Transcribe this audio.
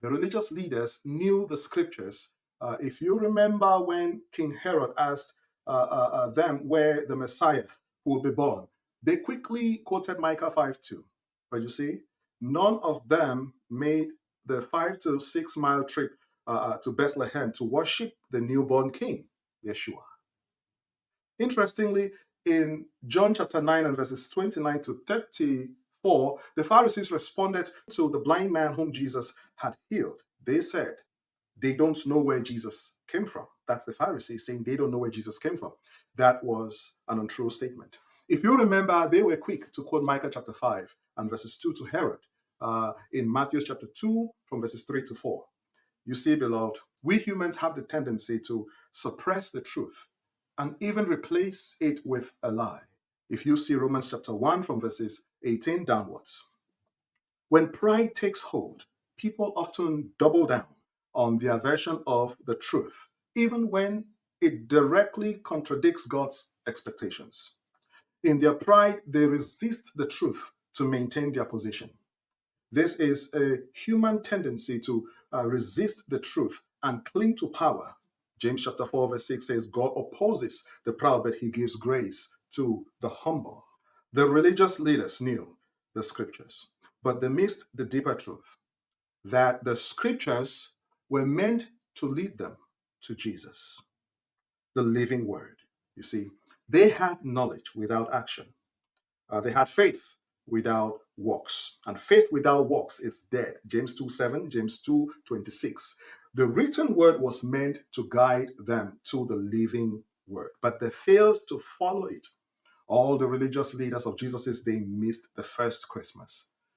The religious leaders knew the scriptures. If you remember when King Herod asked them where the Messiah will be born, they quickly quoted Micah 5:2. But you see, none of them made the 5 to 6 mile trip to Bethlehem to worship the newborn king, Yeshua. Interestingly, in John chapter 9 and verses 29 to 34, the Pharisees responded to the blind man whom Jesus had healed. They said they don't know where Jesus came from. That's the Pharisees saying they don't know where Jesus came from. That was an untrue statement. If you remember, they were quick to quote Micah chapter 5 and verses 2 to Herod in Matthew chapter 2 from verses 3 to 4. You see, beloved, we humans have the tendency to suppress the truth and even replace it with a lie. If you see Romans chapter 1 from verses 18 downwards, when pride takes hold, people often double down on their version of the truth, even when it directly contradicts God's expectations. In their pride, they resist the truth to maintain their position. This is a human tendency to resist the truth and cling to power. James chapter 4, verse 6 says, God opposes the proud, but he gives grace to the humble. The religious leaders knew the scriptures, but they missed the deeper truth that the scriptures were meant to lead them to Jesus, the living word. You see, they had knowledge without action. They had faith without works. And faith without works is dead. James 2:7, James 2:26. The written word was meant to guide them to the living word, but they failed to follow it. All the religious leaders of Jesus' day missed the first Christmas.